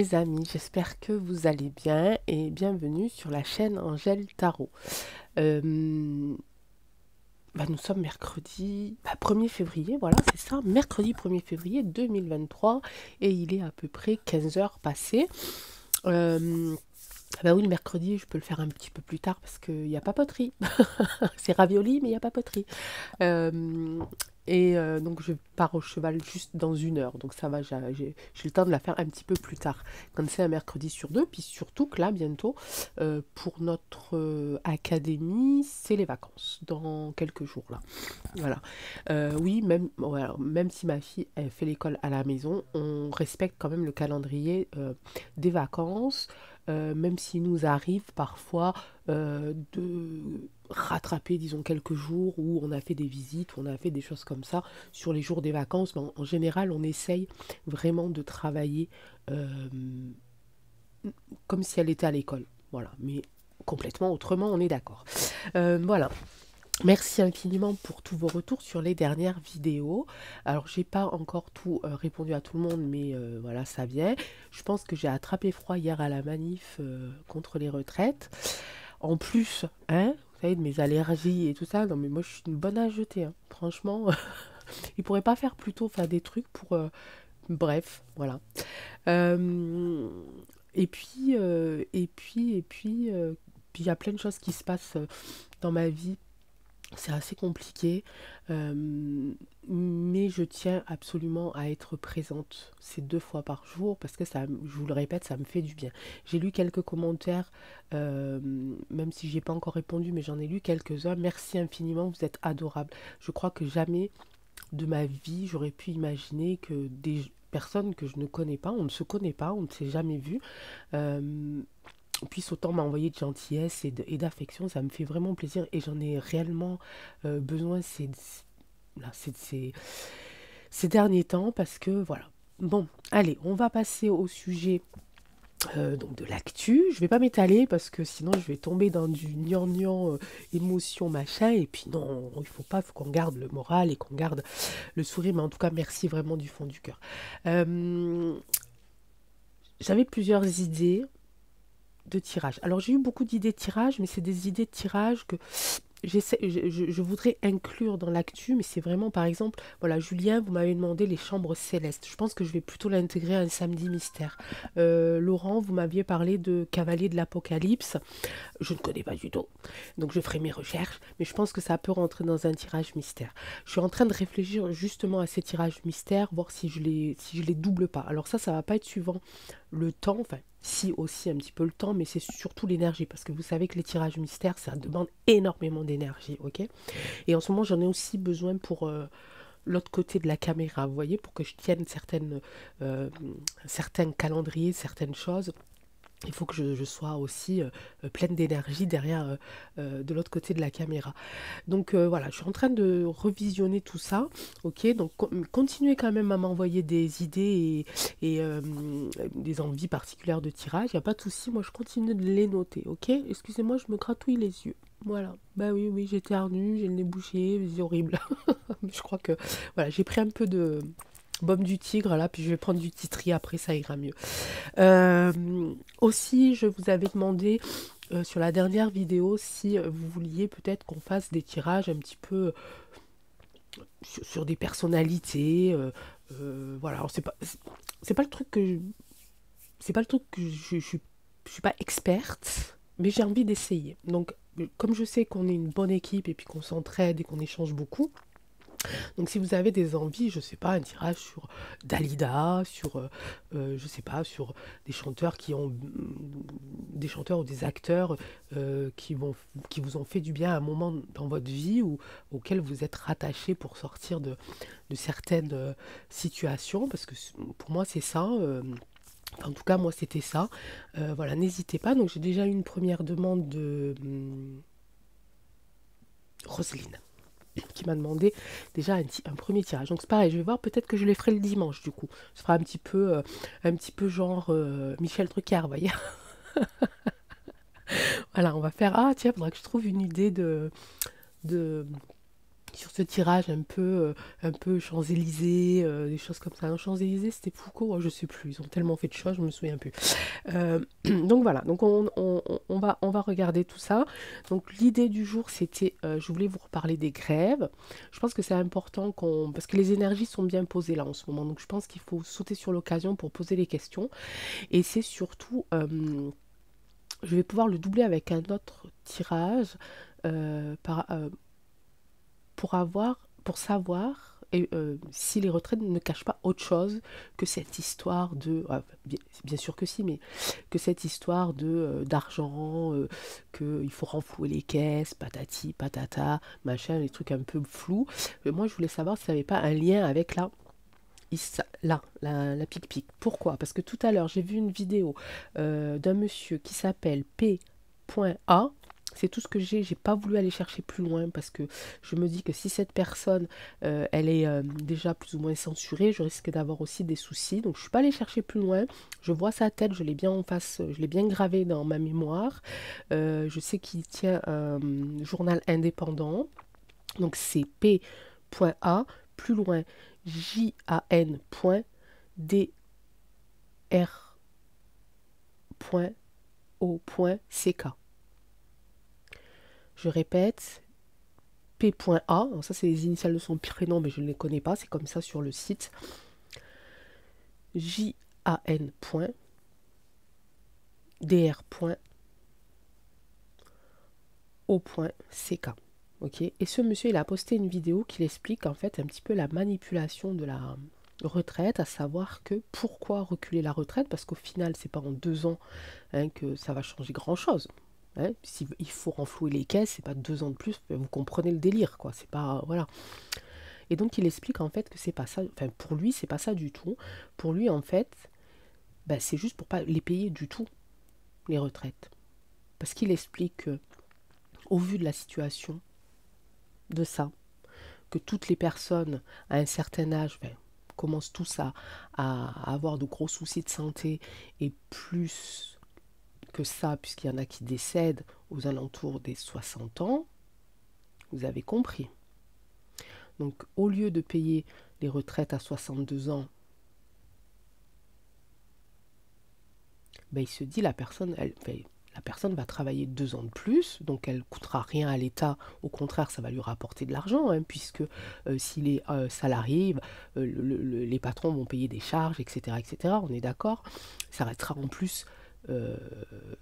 les amis, j'espère que vous allez bien et bienvenue sur la chaîne Angèle Tarot. Euh, Nous sommes mercredi 1er février, voilà c'est ça, mercredi 1er février 2023 et il est à peu près 15 heures passées. Euh, oui, le mercredi je peux le faire un petit peu plus tard parce qu'il n'y a pas poterie. C'est ravioli mais il n'y a pas poterie. Euh, donc je pars au cheval juste dans 1 heure, donc ça va, j'ai le temps de la faire un petit peu plus tard, quand c'est un mercredi sur deux, puis surtout que là, bientôt, pour notre académie, c'est les vacances, dans quelques jours là. Voilà. Oui, même, voilà, même si ma fille, elle fait l'école à la maison, on respecte quand même le calendrier des vacances, même s'il nous arrive parfois de rattraper, disons, quelques jours où on a fait des visites, où on a fait des choses comme ça sur les jours des vacances. Mais en général, on essaye vraiment de travailler euh, comme si elle était à l'école. Voilà, mais complètement autrement, on est d'accord. Voilà. Merci infiniment pour tous vos retours sur les dernières vidéos. Alors, j'ai pas encore tout répondu à tout le monde, mais voilà, ça vient. Je pense que j'ai attrapé froid hier à la manif contre les retraites. En plus, hein, vous savez, de mes allergies et tout ça, non mais moi je suis une bonne à jeter, hein. Franchement, ils pourraient pas faire plutôt enfin, des trucs pour... bref, voilà. Euh, puis il y a plein de choses qui se passent dans ma vie, c'est assez compliqué, mais je tiens absolument à être présente ces 2 fois par jour parce que ça, je vous le répète, ça me fait du bien. J'ai lu quelques commentaires, même si j'ai pas encore répondu, mais j'en ai lu quelques-uns. Merci infiniment, vous êtes adorables. Je crois que jamais de ma vie j'aurais pu imaginer que des personnes que je ne connais pas, on ne se connaît pas, on ne s'est jamais vu, euh, puisse autant m'envoyer de gentillesse et d'affection, ça me fait vraiment plaisir et j'en ai réellement besoin là, ces derniers temps parce que voilà. Bon, allez, on va passer au sujet donc de l'actu. Je vais pas m'étaler parce que sinon je vais tomber dans du gnangnan, émotion machin et puis non, il faut pas, faut qu'on garde le moral et qu'on garde le sourire, mais en tout cas merci vraiment du fond du cœur. Euh, J'avais plusieurs idées de tirage. Alors j'ai eu beaucoup d'idées de tirage, mais c'est des idées de tirage que je voudrais inclure dans l'actu, mais c'est vraiment par exemple, voilà, Julien, vous m'avez demandé les chambres célestes. Je pense que je vais plutôt l'intégrer à un samedi mystère. Laurent, vous m'aviez parlé de Cavalier de l'Apocalypse. Je ne connais pas du tout, donc je ferai mes recherches, mais je pense que ça peut rentrer dans un tirage mystère. Je suis en train de réfléchir justement à ces tirages mystères, voir si je les double pas. Alors ça va pas être suivant le temps, enfin si aussi un petit peu le temps, mais c'est surtout l'énergie, parce que vous savez que les tirages mystères, ça demande énormément d'énergie, ok. Et en ce moment, j'en ai aussi besoin pour l'autre côté de la caméra, vous voyez, pour que je tienne certains calendriers, certaines choses. Il faut que je sois aussi pleine d'énergie derrière, de l'autre côté de la caméra. Donc voilà, je suis en train de revisionner tout ça. Ok, donc continuez quand même à m'envoyer des idées et des envies particulières de tirage. Il n'y a pas de souci, moi je continue de les noter. Ok, excusez-moi, je me gratouille les yeux. Voilà, bah oui, oui, j'éternue, j'ai le nez bouché, c'est horrible. Je crois que voilà, j'ai pris un peu de baume du tigre là, puis je vais prendre du titri après, ça ira mieux. Aussi, je vous avais demandé sur la dernière vidéo si vous vouliez peut-être qu'on fasse des tirages un petit peu sur des personnalités. Voilà, alors c'est pas le truc que c'est pas le truc que je suis pas experte, mais j'ai envie d'essayer. Donc, comme je sais qu'on est une bonne équipe et puis qu'on s'entraide et qu'on échange beaucoup, donc si vous avez des envies, je sais pas, un tirage sur Dalida, sur, je sais pas, sur des chanteurs des chanteurs ou des acteurs qui vous ont fait du bien à un moment dans votre vie ou auquel vous êtes rattaché pour sortir de certaines situations, parce que pour moi c'est ça. En tout cas, moi, c'était ça. Voilà, n'hésitez pas. Donc, j'ai déjà eu une première demande de Roselyne qui m'a demandé déjà un premier tirage. Donc c'est pareil, je vais voir, peut-être que je les ferai le dimanche du coup. Ce sera un petit peu genre Michel Drucker, vous voyez. Voilà, on va faire, ah tiens, il faudra que je trouve une idée de sur ce tirage un peu Champs-Élysées, des choses comme ça. Un Champs-Élysées, c'était Foucault, je sais plus. Ils ont tellement fait de choses, je me souviens plus. Donc voilà, donc on va regarder tout ça. Donc l'idée du jour, c'était, je voulais vous reparler des grèves. Je pense que c'est important parce que les énergies sont bien posées là en ce moment. Donc je pense qu'il faut sauter sur l'occasion pour poser les questions. Et c'est surtout, je vais pouvoir le doubler avec un autre tirage par, pour savoir si les retraites ne cachent pas autre chose que cette histoire de, bien sûr que si, mais que cette histoire de d'argent, qu'il faut renflouer les caisses, patati, patata, machin, les trucs un peu flous. Moi, je voulais savoir si ça n'avait pas un lien avec la pic-pic. Pourquoi? Parce que tout à l'heure, j'ai vu une vidéo d'un monsieur qui s'appelle P.A. C'est tout ce que j'ai pas voulu aller chercher plus loin parce que je me dis que si cette personne, elle est déjà plus ou moins censurée, je risque d'avoir aussi des soucis. Donc je suis pas allée chercher plus loin. Je vois sa tête, je l'ai bien en face, je l'ai bien gravé dans ma mémoire. Je sais qu'il tient un journal indépendant. Donc c'est P.A. plus loin Jan.dr.o.ck. Je répète, P.A, alors ça c'est les initiales de son prénom, mais je ne les connais pas, c'est comme ça sur le site. Jan.dr.o.ck. Ok. Et ce monsieur, il a posté une vidéo qui explique en fait un petit peu la manipulation de la retraite, à savoir que pourquoi reculer la retraite, parce qu'au final, c'est pas en 2 ans que ça va changer grand-chose. S'il faut renflouer les caisses, c'est pas 2 ans de plus, vous comprenez le délire, quoi. C'est pas, voilà. Et donc il explique en fait que c'est pas ça, enfin pour lui c'est pas ça du tout. Pour lui en fait, c'est juste pour pas les payer du tout, les retraites. Parce qu'il explique que, au vu de la situation, de ça, que toutes les personnes à un certain âge commencent tous à avoir de gros soucis de santé, et plus que ça, puisqu'il y en a qui décèdent aux alentours des 60 ans, vous avez compris. Donc au lieu de payer les retraites à 62 ans, il se dit la personne va travailler 2 ans de plus, donc elle ne coûtera rien à l'État, au contraire ça va lui rapporter de l'argent, puisque s'il est salarié, les patrons vont payer des charges, etc. etc. On est d'accord. Ça restera en plus,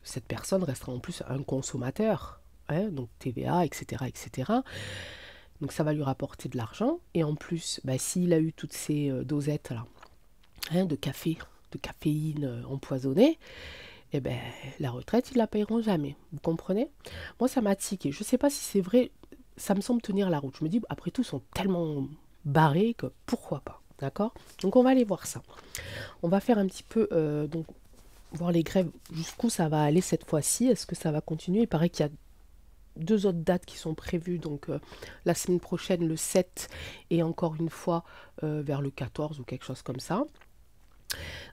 cette personne restera en plus un consommateur, donc TVA, etc. etc. Donc ça va lui rapporter de l'argent, et en plus, s'il a eu toutes ces dosettes là, de caféine empoisonnée, eh ben, la retraite, ils la paieront jamais. Vous comprenez? Moi, ça m'a tiqué. Je ne sais pas si c'est vrai, ça me semble tenir la route. Je me dis, après tout, ils sont tellement barrés que pourquoi pas. D'accord? Donc, on va aller voir ça. On va faire un petit peu, donc, voir les grèves, jusqu'où ça va aller cette fois-ci. Est-ce que ça va continuer? Il paraît qu'il y a 2 autres dates qui sont prévues, donc la semaine prochaine, le 7, et encore une fois vers le 14 ou quelque chose comme ça.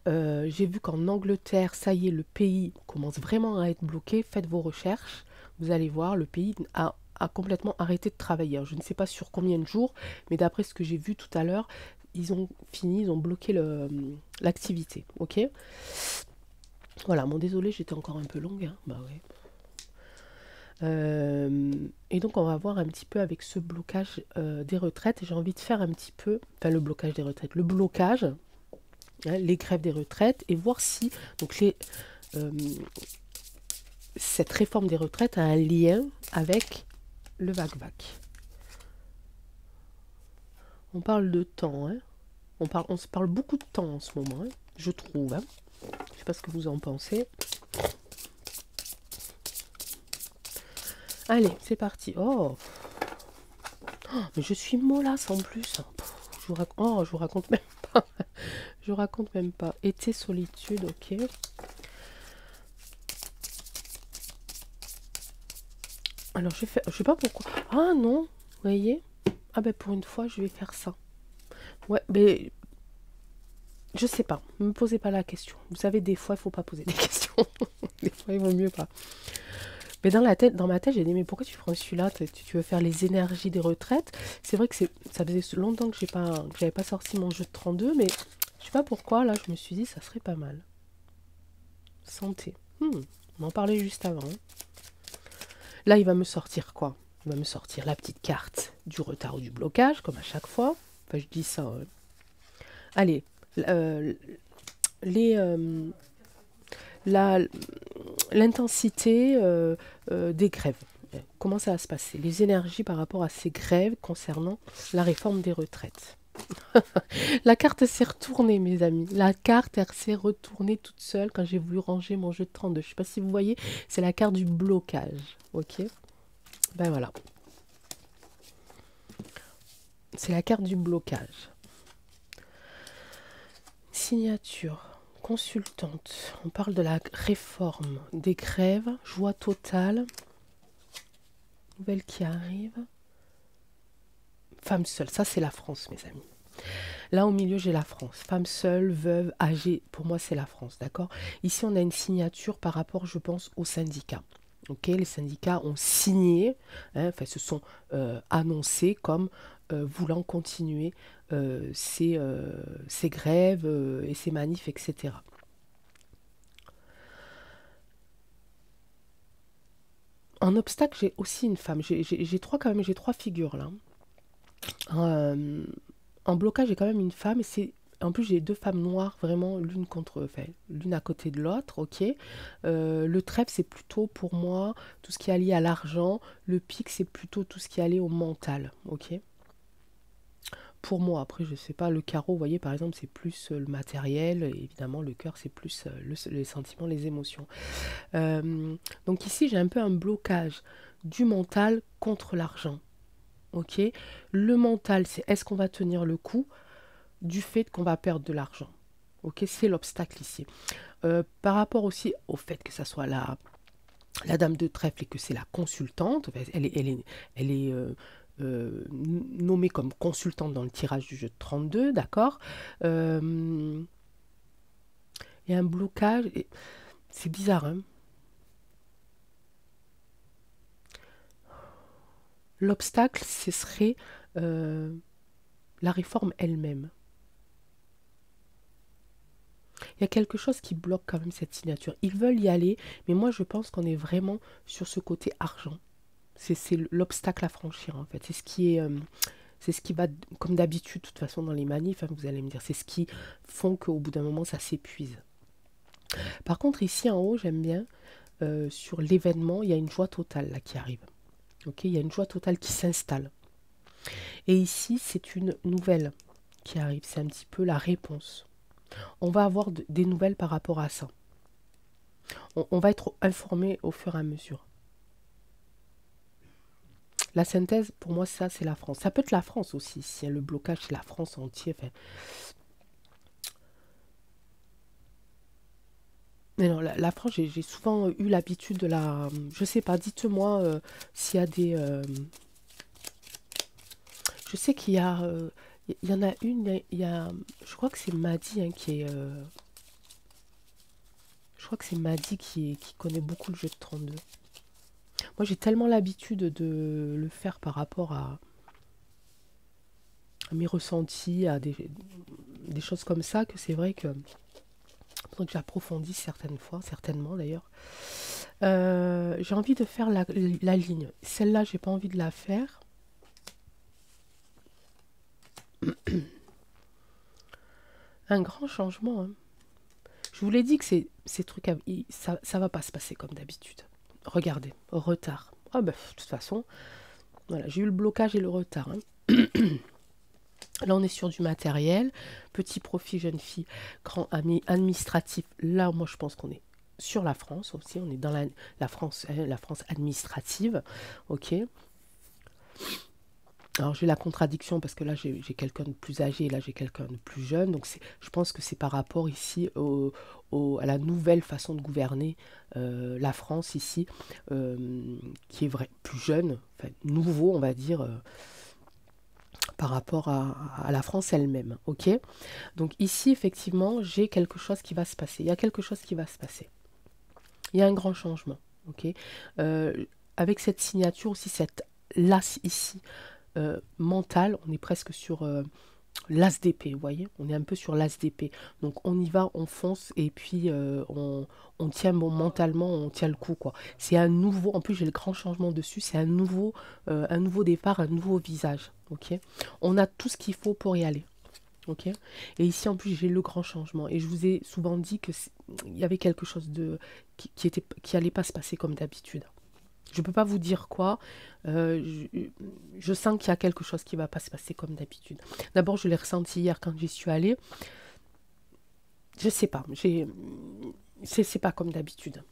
J'ai vu qu'en Angleterre, ça y est, le pays commence vraiment à être bloqué. Faites vos recherches, vous allez voir, le pays a complètement arrêté de travailler. Alors, je ne sais pas sur combien de jours, mais d'après ce que j'ai vu tout à l'heure, ils ont bloqué l'activité. Ok. Voilà, bon désolé, j'étais encore un peu longue. Bah ouais. Et donc on va voir un petit peu avec ce blocage des retraites. J'ai envie de faire un petit peu, enfin le blocage des retraites, le blocage, les grèves des retraites, et voir si donc cette réforme des retraites a un lien avec le vac-vac. On parle de temps, on se parle beaucoup de temps en ce moment, je trouve. Je sais pas ce que vous en pensez. Allez, c'est parti. Oh, mais je suis mollasse en plus. Je vous raconte même pas. Je vous raconte même pas. Été, solitude, ok. Alors, je sais pas pourquoi. Ah non, vous voyez. Ah ben, pour une fois, je vais faire ça. Ouais, mais je sais pas. Ne me posez pas la question. Vous savez, des fois, il faut pas poser des questions. Des fois, il vaut mieux pas. Mais dans ma tête, j'ai dit, mais pourquoi tu prends celui-là? Tu veux faire les énergies des retraites? C'est vrai que ça faisait longtemps que j'avais pas sorti mon jeu de 32, mais je sais pas pourquoi, là, je me suis dit, ça serait pas mal. Santé. On en parlait juste avant. Là, il va me sortir quoi? Il va me sortir la petite carte du retard ou du blocage, comme à chaque fois. Enfin, je dis ça. Allez, les, l'intensité des grèves. Comment ça va se passer? Les énergies par rapport à ces grèves concernant la réforme des retraites. La carte s'est retournée, mes amis. La carte, elle s'est retournée toute seule quand j'ai voulu ranger mon jeu de 32. Je ne sais pas si vous voyez, c'est la carte du blocage. Ok? Ben voilà. C'est la carte du blocage. Signature. Consultante. On parle de la réforme des grèves. Joie totale. Nouvelle qui arrive. Femme seule. Ça, c'est la France, mes amis. Là, au milieu, j'ai la France. Femme seule, veuve, âgée. Pour moi, c'est la France, d'accord? Ici, on a une signature par rapport, je pense, aux syndicats. Ok, les syndicats ont signé, hein, enfin, se sont annoncés comme voulant continuer ces grèves et ces manifs, etc. En obstacle, j'ai aussi une femme. J'ai trois figures là. En blocage, j'ai quand même une femme. En plus, j'ai deux femmes noires, vraiment l'une à côté de l'autre, ok. Le trèfle, c'est plutôt pour moi tout ce qui est lié à l'argent. Le pic, c'est plutôt tout ce qui est lié au mental, ok. Pour moi, après, je sais pas, le carreau, vous voyez, par exemple, c'est plus le matériel. Et évidemment, le cœur, c'est plus les sentiments, les émotions. Donc ici, j'ai un peu un blocage du mental contre l'argent. Ok, le mental, c'est est-ce qu'on va tenir le coup du fait qu'on va perdre de l'argent. Ok, c'est l'obstacle ici. Par rapport aussi au fait que ça soit la dame de trèfle et que c'est la consultante, elle est nommée comme consultante dans le tirage du jeu de 32, d'accord. Il y a un blocage, c'est bizarre, hein. L'obstacle, ce serait la réforme elle-même. Il y a quelque chose qui bloque quand même cette signature. Ils veulent y aller, mais moi je pense qu'on est vraiment sur ce côté argent. C'est l'obstacle à franchir en fait. C'est ce qui va, comme d'habitude, de toute façon dans les manifs, hein, vous allez me dire, c'est ce qui font qu'au bout d'un moment ça s'épuise. Par contre ici en haut, j'aime bien, sur l'événement, il y a une joie totale là qui arrive. Ok, il y a une joie totale qui s'installe. Et ici, c'est une nouvelle qui arrive. C'est un petit peu la réponse. On va avoir des nouvelles par rapport à ça. On va être informé au fur et à mesure. La synthèse, pour moi, ça, c'est la France. Ça peut être la France aussi, si le blocage, c'est la France entière. Enfin. Mais non, la France, j'ai souvent eu l'habitude de la... Je sais pas, dites-moi s'il y a des... je sais qu'il y a... il y en a une, je crois que c'est Madi hein, qui est... je crois que c'est Madi qui connaît beaucoup le jeu de 32. Moi, j'ai tellement l'habitude de le faire par rapport à mes ressentis, à des choses comme ça, que c'est vrai que faudrait que j'approfondisse certaines fois, certainement d'ailleurs. J'ai envie de faire la ligne. Celle-là, j'ai pas envie de la faire. Un grand changement. Hein. Je vous l'ai dit que ces trucs, ça va pas se passer comme d'habitude. Regardez, retard. Ah bah, de toute façon, voilà, j'ai eu le blocage et le retard. Hein. Là, on est sur du matériel. Petit profil, jeune fille, grand administratif. Là, moi, je pense qu'on est sur la France aussi. On est dans la France administrative. Ok. Alors, j'ai la contradiction parce que là, j'ai quelqu'un de plus âgé et là, j'ai quelqu'un de plus jeune. Donc, je pense que c'est par rapport ici à la nouvelle façon de gouverner la France ici, qui est vrai, plus jeune, enfin, nouveau, on va dire. Par rapport à la France elle-même, ok. Donc ici, effectivement, j'ai quelque chose qui va se passer. Il y a quelque chose qui va se passer. Il y a un grand changement. Ok. Euh, avec cette signature aussi, cette l'as ici mentale, on est presque sur l'as d'épée, vous voyez, on est un peu sur l'as d'épée. Donc on y va, on fonce et puis on tient bon, mentalement, on tient le coup quoi. C'est un nouveau, en plus j'ai le grand changement dessus, c'est un nouveau départ, un nouveau visage. Ok, on a tout ce qu'il faut pour y aller. Ok, et ici en plus j'ai le grand changement et je vous ai souvent dit que il y avait quelque chose de qui allait pas se passer comme d'habitude. Je peux pas vous dire quoi. Je sens qu'il y a quelque chose qui va pas se passer comme d'habitude. D'abord, je l'ai ressenti hier quand j'y suis allée. Je sais pas. C'est pas comme d'habitude.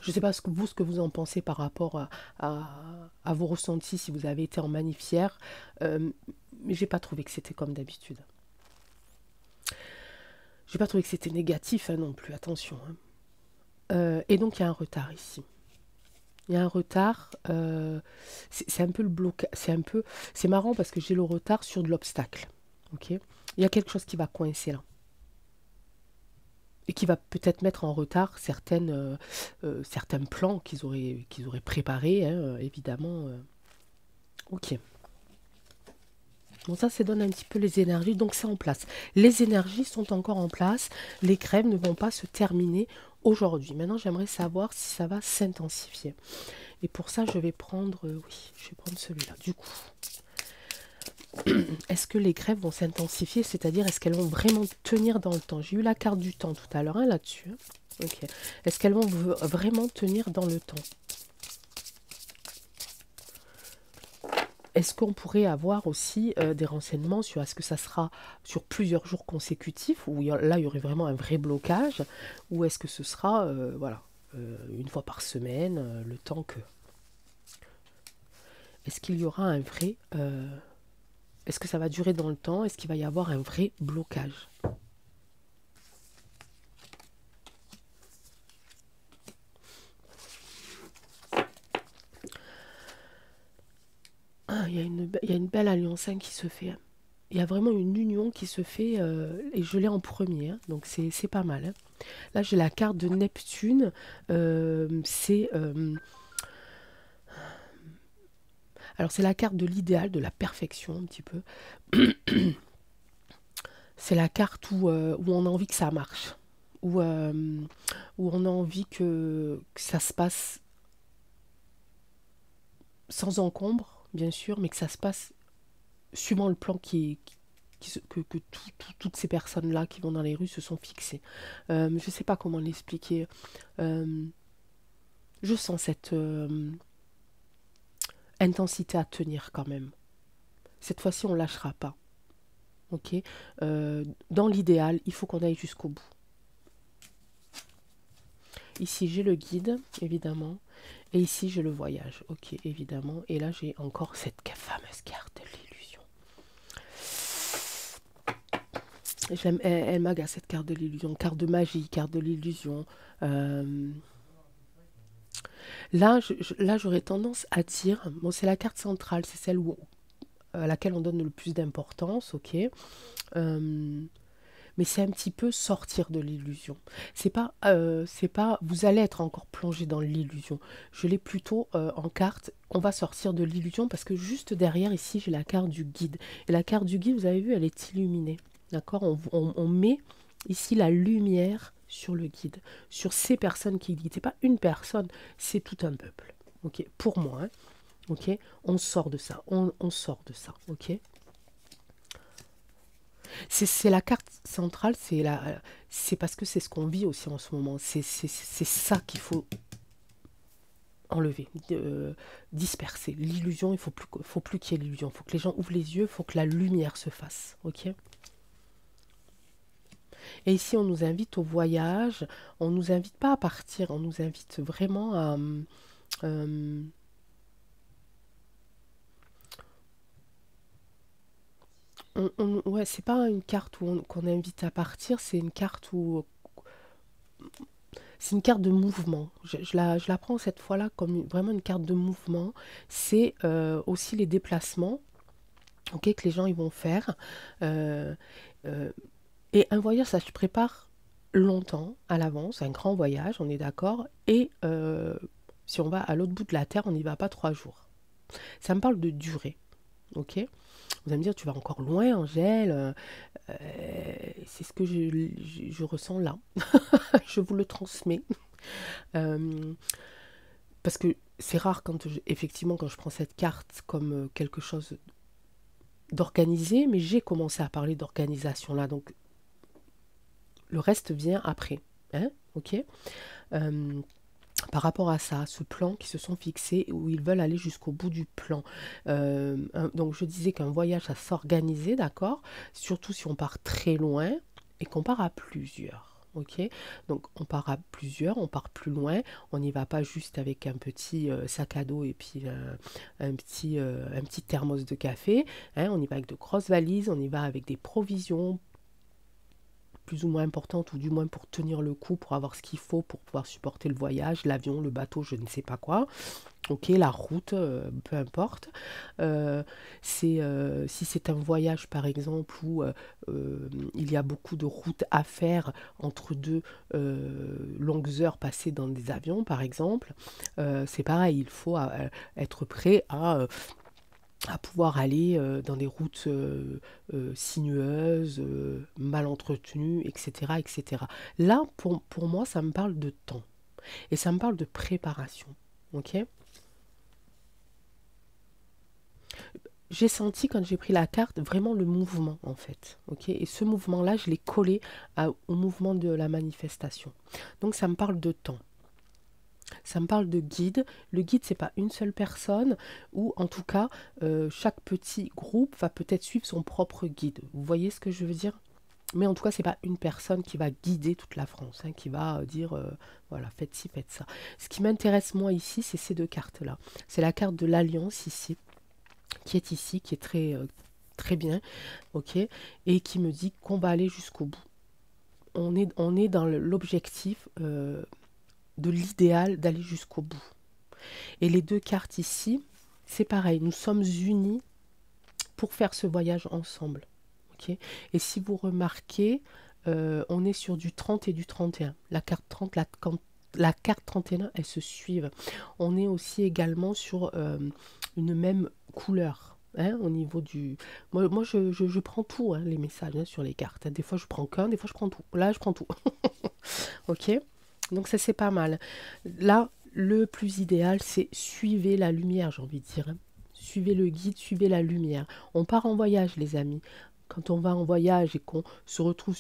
Je sais pas ce que vous en pensez par rapport à vos ressentis si vous avez été en manifière. Mais j'ai pas trouvé que c'était comme d'habitude. J'ai pas trouvé que c'était négatif hein, non plus. Attention. Hein. Et donc il y a un retard ici. Il y a un retard, c'est un peu le blocage, c'est marrant parce que j'ai le retard sur de l'obstacle, ok? Il y a quelque chose qui va coincer là et qui va peut-être mettre en retard certains plans qu'ils auraient préparés, hein, évidemment. Ok. Bon, ça donne un petit peu les énergies, donc c'est en place. Les énergies sont encore en place, les crèves ne vont pas se terminer aujourd'hui. Maintenant, j'aimerais savoir si ça va s'intensifier. Et pour ça, je vais prendre, oui, je vais prendre celui-là. Du coup, est-ce que les grèves vont s'intensifier? C'est-à-dire, est-ce qu'elles vont vraiment tenir dans le temps? J'ai eu la carte du temps tout à l'heure hein, là-dessus. Hein. Ok. Est-ce qu'elles vont vraiment tenir dans le temps? Est-ce qu'on pourrait avoir aussi des renseignements sur est-ce que ça sera sur plusieurs jours consécutifs, où là, il y aurait vraiment un vrai blocage, ou est-ce que ce sera, voilà, une fois par semaine, le temps que... Est-ce qu'il y aura un vrai... est-ce que ça va durer dans le temps? Est-ce qu'il va y avoir un vrai blocage? Ah, il y a une belle alliance hein, qui se fait. Il y a vraiment une union qui se fait et je l'ai en premier, hein, donc c'est pas mal. Hein. Là, j'ai la carte de Neptune. Alors, c'est la carte de l'idéal, de la perfection, un petit peu. C'est la carte où on a envie que ça marche. Où on a envie que ça se passe sans encombre, bien sûr, mais que ça se passe suivant le plan que toutes ces personnes-là qui vont dans les rues se sont fixées. Je ne sais pas comment l'expliquer. Euh, je sens cette intensité à tenir quand même. Cette fois-ci, on ne lâchera pas. Ok. Dans l'idéal, il faut qu'on aille jusqu'au bout. Ici, j'ai le guide, évidemment. Et ici, j'ai le voyage. Ok, évidemment. Et là, j'ai encore cette fameuse carte de l'illusion. Elle m'agace cette carte de l'illusion. Carte de magie, carte de l'illusion. Là, j'aurais tendance à dire, bon, c'est la carte centrale, c'est celle à laquelle on donne le plus d'importance, ok. Mais c'est un petit peu sortir de l'illusion. C'est pas, vous allez être encore plongé dans l'illusion. Je l'ai plutôt en carte, on va sortir de l'illusion parce que juste derrière ici, j'ai la carte du guide. Et la carte du guide, vous avez vu, elle est illuminée. D'accord, on met ici la lumière sur le guide, sur ces personnes qui guident. C'est pas une personne, c'est tout un peuple. Ok, pour moi. Hein. Ok, on sort de ça, on sort de ça. Ok. C'est la carte centrale, c'est parce que c'est ce qu'on vit aussi en ce moment. C'est ça qu'il faut enlever, disperser. L'illusion, faut plus qu'il y ait l'illusion. Il faut que les gens ouvrent les yeux, il faut que la lumière se fasse. Ok. Et ici, on nous invite au voyage. On nous invite pas à partir, on nous invite vraiment à... euh, ouais, c'est pas une carte qu'on invite à partir, c'est une carte où c'est une carte de mouvement. Je la prends cette fois-là comme vraiment une carte de mouvement. C'est aussi les déplacements ok, que les gens ils vont faire. Euh, euh, et un voyage, ça se prépare longtemps à l'avance, un grand voyage, on est d'accord, et si on va à l'autre bout de la Terre, on n'y va pas 3 jours. Ça me parle de durée, ok? Vous allez me dire, tu vas encore loin, Angèle, c'est ce que je ressens là. Je vous le transmets. Euh, Parce que c'est rare effectivement quand je prends cette carte comme quelque chose d'organisé, mais j'ai commencé à parler d'organisation là, donc le reste vient après. Hein, ok. Euh, Par rapport à ça, ce plan qui se sont fixés où ils veulent aller jusqu'au bout du plan. Donc je disais qu'un voyage à s'organiser, d'accord, surtout si on part très loin et qu'on part à plusieurs. Ok, donc on part à plusieurs, on part plus loin, on n'y va pas juste avec un petit sac à dos et puis un petit thermos de café, hein, on y va avec de grosses valises, on y va avec des provisions plus ou moins importante, ou du moins pour tenir le coup, pour avoir ce qu'il faut pour pouvoir supporter le voyage, l'avion, le bateau, je ne sais pas quoi. Ok, la route, peu importe. Si c'est un voyage, par exemple, où il y a beaucoup de routes à faire entre deux longues heures passées dans des avions, par exemple, c'est pareil, il faut être prêt à pouvoir aller dans des routes sinueuses, mal entretenues, etc., etc. Là, pour moi, ça me parle de temps et ça me parle de préparation. Ok. J'ai senti quand j'ai pris la carte vraiment le mouvement en fait. Ok. Et ce mouvement-là, je l'ai collé au mouvement de la manifestation. Donc ça me parle de temps. Ça me parle de guide. Le guide, c'est pas une seule personne, ou en tout cas, chaque petit groupe va peut-être suivre son propre guide. Vous voyez ce que je veux dire? Mais en tout cas, c'est pas une personne qui va guider toute la France, hein, qui va dire, voilà, faites ci, faites ça. Ce qui m'intéresse moi ici, c'est ces deux cartes-là. C'est la carte de l'Alliance ici, qui est très, très bien, ok, et qui me dit qu'on va aller jusqu'au bout. On est dans l'objectif de l'idéal d'aller jusqu'au bout. Et les deux cartes ici, c'est pareil, nous sommes unis pour faire ce voyage ensemble. Okay, et si vous remarquez, on est sur du 30 et du 31. La carte 30, la carte 31, elles se suivent. On est aussi également sur une même couleur. Hein, au niveau du... Moi je prends tout, hein, les messages hein, sur les cartes. Des fois, je prends qu'un, des fois, je prends tout. Là, je prends tout. Ok. Donc ça c'est pas mal. Là, le plus idéal, c'est suivez la lumière, j'ai envie de dire, hein. Suivez le guide, suivez la lumière. On part en voyage, les amis. Quand on va en voyage et qu'on se retrouve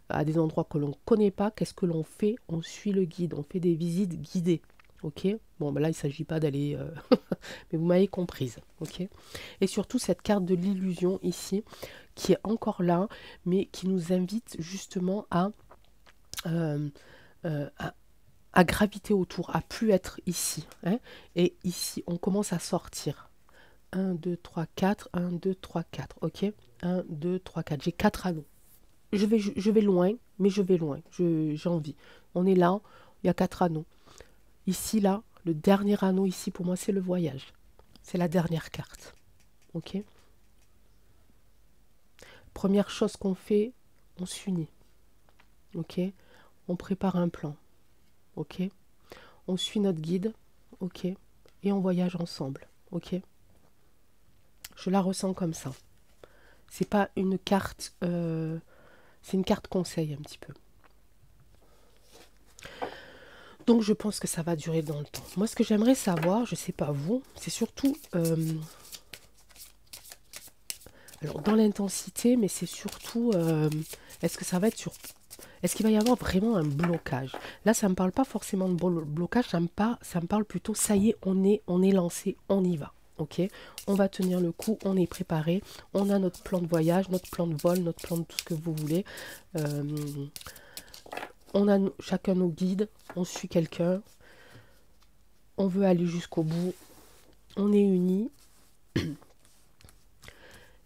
à des endroits que l'on ne connaît pas, qu'est-ce que l'on fait? On suit le guide, on fait des visites guidées. Ok. Bon, ben là, il ne s'agit pas d'aller... mais vous m'avez comprise. Ok. Et surtout, cette carte de l'illusion ici, qui est encore là, mais qui nous invite justement euh, à graviter autour, à plus être ici. Hein. Et ici, on commence à sortir. 1, 2, 3, 4, 1, 2, 3, 4. Ok. 1, 2, 3, 4. J'ai 4 anneaux. Je vais loin, mais je vais loin. J'ai envie. On est là, il y a 4 anneaux. Ici, là, le dernier anneau ici, pour moi, c'est le voyage. C'est la dernière carte. Ok. Première chose qu'on fait, on s'unit. Ok. On prépare un plan. Ok. On suit notre guide. Ok. Et on voyage ensemble. Ok. Je la ressens comme ça. C'est pas une carte, c'est une carte conseil un petit peu. Donc je pense que ça va durer dans le temps. Moi, ce que j'aimerais savoir, je sais pas vous, c'est surtout, alors dans l'intensité, mais c'est surtout, est-ce que ça va être sur, est-ce qu'il va y avoir vraiment un blocage? Là, ça me parle pas forcément de blocage, ça me parle plutôt, ça y est, on est lancé, on y va. Ok, on va tenir le coup, on est préparé, on a notre plan de voyage, notre plan de vol, notre plan de tout ce que vous voulez. On a chacun nos guides, on suit quelqu'un, on veut aller jusqu'au bout, on est unis.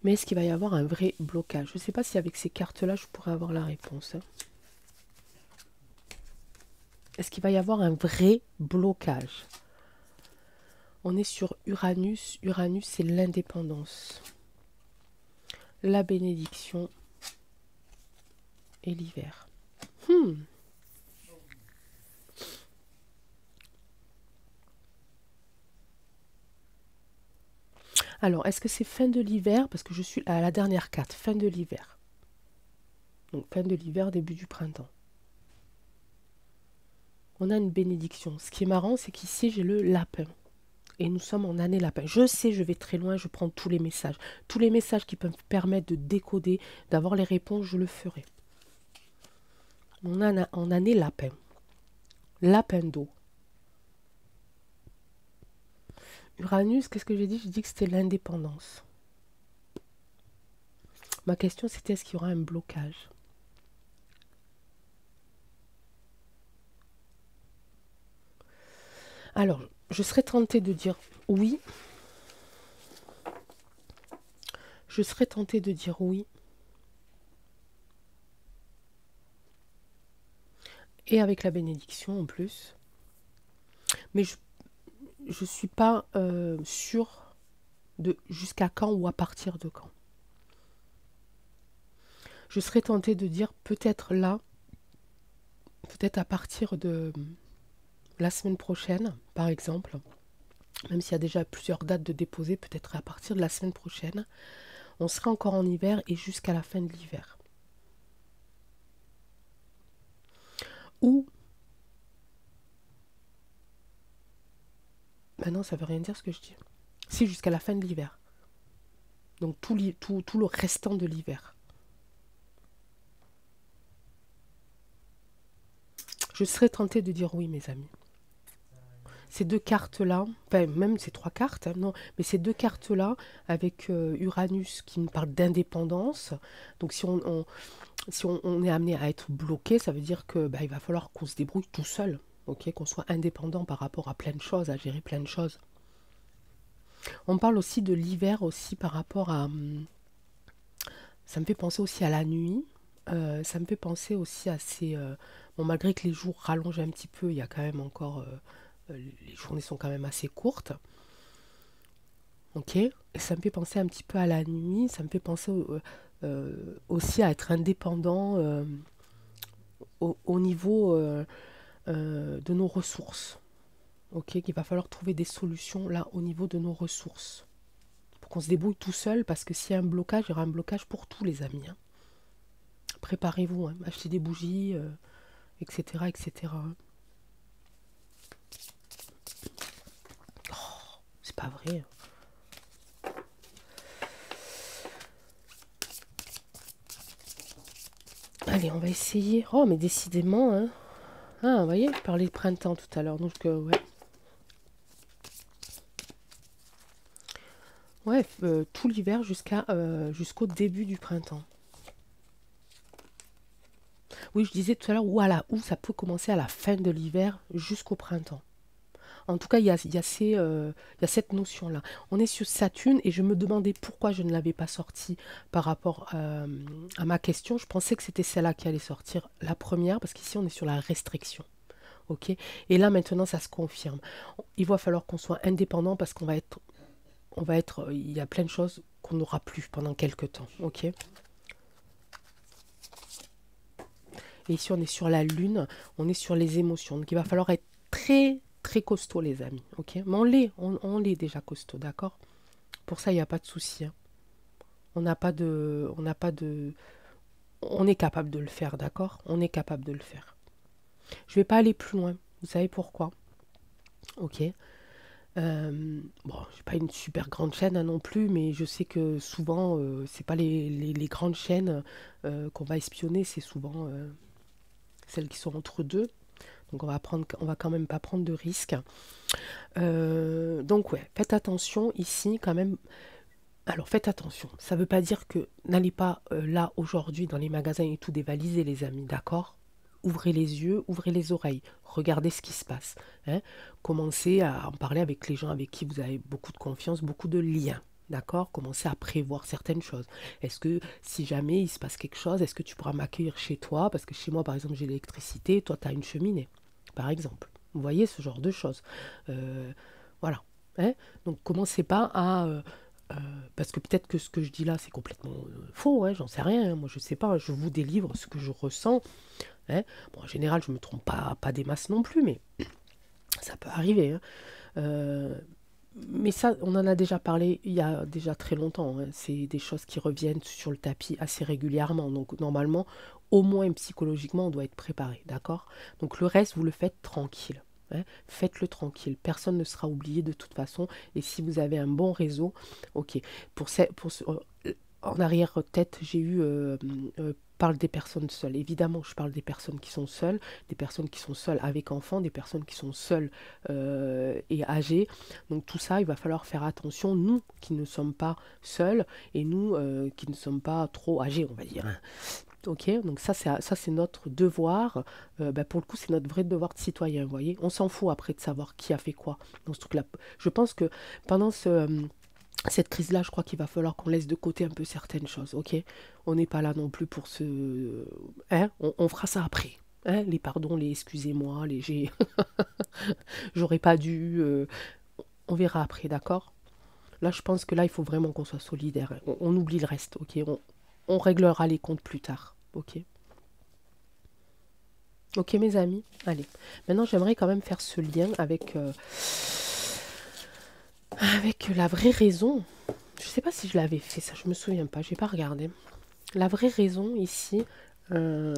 Mais est-ce qu'il va y avoir un vrai blocage? Je ne sais pas si avec ces cartes-là, je pourrais avoir la réponse. Hein. Est-ce qu'il va y avoir un vrai blocage? On est sur Uranus. Uranus, c'est l'indépendance, la bénédiction et l'hiver. Alors, est-ce que c'est fin de l'hiver? Parce que je suis à la dernière carte, fin de l'hiver. Donc, fin de l'hiver, début du printemps. On a une bénédiction. Ce qui est marrant, c'est qu'ici, j'ai le lapin. Et nous sommes en année lapin. Je sais, je vais très loin, je prends tous les messages. Tous les messages qui peuvent me permettre de décoder, d'avoir les réponses, je le ferai. On a en année lapin. Lapin d'eau. Uranus, qu'est-ce que j'ai dit? J'ai dit que c'était l'indépendance. Ma question, c'était est-ce qu'il y aura un blocage? Alors, je serais tentée de dire oui. Je serais tentée de dire oui. Et avec la bénédiction en plus. Mais je ne suis pas sûre de jusqu'à quand ou à partir de quand. Je serais tentée de dire peut-être là, peut-être à partir de la semaine prochaine, par exemple, même s'il y a déjà plusieurs dates de déposer, peut-être à partir de la semaine prochaine, on sera encore en hiver et jusqu'à la fin de l'hiver. Ou, ben non, ça veut rien dire ce que je dis. Si, jusqu'à la fin de l'hiver. Donc tout le restant de l'hiver. Je serais tentée de dire oui, mes amis. Ces deux cartes-là, enfin même ces trois cartes, hein, non, mais ces deux cartes-là, avec Uranus qui me parle d'indépendance, donc si on est amené à être bloqué, ça veut dire que il va falloir qu'on se débrouille tout seul, ok, qu'on soit indépendant par rapport à plein de choses, à gérer plein de choses. On parle aussi de l'hiver aussi par rapport à... Ça me fait penser aussi à la nuit, ça me fait penser aussi à ces... bon, malgré que les jours rallongent un petit peu, il y a quand même encore... les journées sont quand même assez courtes. Ok. Et ça me fait penser un petit peu à la nuit. Ça me fait penser aussi à être indépendant au niveau de nos ressources. Ok. Qu'il va falloir trouver des solutions là au niveau de nos ressources. Pour qu'on se débrouille tout seul. Parce que s'il y a un blocage, il y aura un blocage pour tous les amis. Hein. Préparez-vous. Hein. Achetez des bougies, etc. etc. Oh, c'est pas vrai. Allez, on va essayer. Oh, mais décidément, hein. Ah, vous voyez, je parlais de printemps tout à l'heure, donc ouais. Ouais, tout l'hiver jusqu'au début du printemps. Oui, je disais tout à l'heure, où ça peut commencer à la fin de l'hiver jusqu'au printemps. En tout cas, il y a cette notion-là. On est sur Saturne et je me demandais pourquoi je ne l'avais pas sorti par rapport à ma question. Je pensais que c'était celle-là qui allait sortir la première, parce qu'ici on est sur la restriction. Ok. Et là maintenant ça se confirme. Il va falloir qu'on soit indépendant parce il y a plein de choses qu'on n'aura plus pendant quelques temps. Ok. Et ici on est sur la lune, on est sur les émotions. Donc il va falloir être très très costaud les amis. Ok. Mais on l'est déjà costaud, d'accord. Pour ça il n'y a pas de souci. Hein. On n'a pas de, on est capable de le faire, d'accord. On est capable de le faire. Je vais pas aller plus loin. Vous savez pourquoi? Ok. Bon, j'ai pas une super grande chaîne hein, non plus, mais je sais que souvent, c'est pas les grandes chaînes qu'on va espionner, c'est souvent celles qui sont entre deux. Donc on va quand même pas prendre de risques. Donc ouais, faites attention ici quand même. Alors faites attention, ça veut pas dire que n'allez pas là aujourd'hui dans les magasins et tout dévaliser les amis, d'accord? Ouvrez les yeux, ouvrez les oreilles, regardez ce qui se passe. Hein. Commencez à en parler avec les gens avec qui vous avez beaucoup de confiance, beaucoup de liens. D'accord. Commencez à prévoir certaines choses. Est-ce que si jamais il se passe quelque chose, est-ce que tu pourras m'accueillir chez toi? Parce que chez moi, par exemple, j'ai l'électricité, toi, tu as une cheminée, par exemple. Vous voyez ce genre de choses. Voilà. Hein. Donc commencez pas à... parce que peut-être que ce que je dis là, c'est complètement faux, hein, j'en sais rien. Hein. Moi, je sais pas, je vous délivre ce que je ressens. Hein. Bon, en général, je me trompe pas des masses non plus, mais ça peut arriver. Hein. Mais ça, on en a déjà parlé il y a déjà très longtemps, hein. C'est des choses qui reviennent sur le tapis assez régulièrement. Donc normalement, au moins psychologiquement, on doit être préparé, d'accord? Donc le reste, vous le faites tranquille, hein. Faites-le tranquille. Personne ne sera oublié de toute façon. Et si vous avez un bon réseau, ok. En arrière-tête, j'ai eu parle des personnes seules. Évidemment, je parle des personnes qui sont seules, des personnes qui sont seules avec enfants, des personnes qui sont seules et âgées. Donc tout ça, il va falloir faire attention, nous qui ne sommes pas seuls et nous qui ne sommes pas trop âgés, on va dire, hein. Ok, donc ça c'est notre devoir. Ben, pour le coup, c'est notre vrai devoir de citoyen, vous voyez. On s'en fout après de savoir qui a fait quoi dans ce truc-là. Je pense que pendant cette crise-là, je crois qu'il va falloir qu'on laisse de côté un peu certaines choses, ok? On n'est pas là non plus pour se... Hein? On fera ça après. Hein? Les pardons, les excusez-moi, les j'ai... J'aurais pas dû... on verra après, d'accord? Là, je pense que là, il faut vraiment qu'on soit solidaire, hein. On oublie le reste, ok? On réglera les comptes plus tard, ok? Ok, mes amis? Allez. Maintenant, j'aimerais quand même faire ce lien avec la vraie raison. Je sais pas si je l'avais fait, ça, je me souviens pas, j'ai pas regardé. La vraie raison ici euh,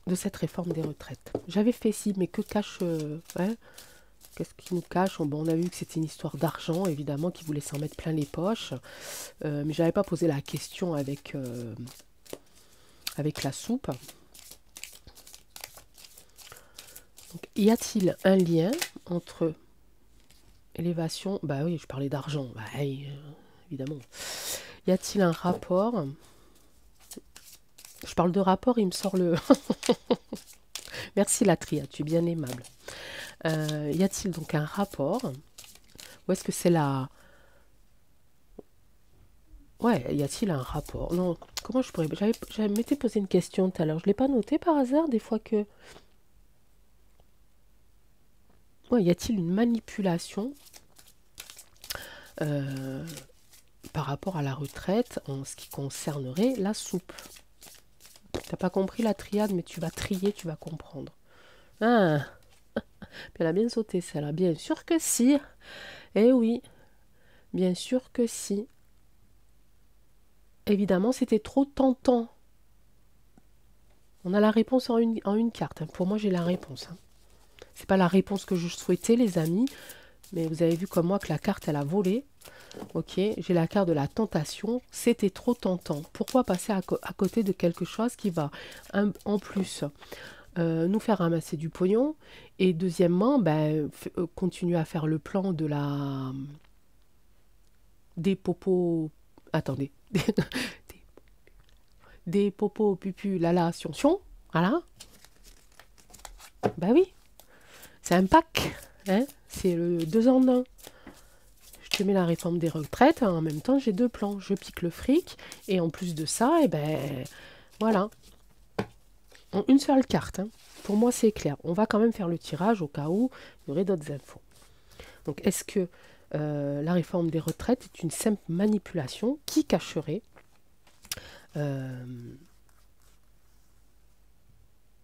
de cette réforme des retraites. J'avais fait si, mais que cache... ouais, qu'est-ce qui nous cache? Bon, on a vu que c'était une histoire d'argent, évidemment, qui voulait s'en mettre plein les poches. Mais j'avais pas posé la question avec la soupe. Donc, y a-t-il un lien entre élévation... Bah oui, je parlais d'argent. Bah, oui, évidemment. Y a-t-il un rapport? Je parle de rapport, il me sort le... Merci Latria, tu es bien aimable. Y a-t-il donc un rapport? Ou est-ce que c'est la... Ouais, y a-t-il un rapport? Non, comment je pourrais... J'avais m'étais posé une question tout à l'heure. Je ne l'ai pas noté par hasard, des fois que... Ouais, y a-t-il une manipulation euh, par rapport à la retraite en ce qui concernerait la soupe? T'as pas compris la triade, mais tu vas trier, tu vas comprendre. Ah, elle a bien sauté celle-là. Bien sûr que si. Eh oui, bien sûr que si. Évidemment, c'était trop tentant. On a la réponse en une carte, hein. Pour moi, j'ai la réponse, hein. C'est pas la réponse que je souhaitais, les amis. Mais vous avez vu comme moi que la carte, elle a volé. Ok, j'ai la carte de la tentation. C'était trop tentant. Pourquoi passer à côté de quelque chose qui va, en plus, nous faire ramasser du pognon? Et deuxièmement, ben, continuer à faire le plan de la... des popos... Attendez. Des popos pupu lala sion. Voilà. Bah oui. C'est un pack, hein, c'est le 2 en 1. Je te mets la réforme des retraites, hein, en même temps j'ai deux plans. Je pique le fric, et en plus de ça, et ben voilà. En une seule carte, hein. Pour moi c'est clair. On va quand même faire le tirage au cas où il y aurait d'autres infos. Donc est-ce que la réforme des retraites est une simple manipulation qui cacherait euh,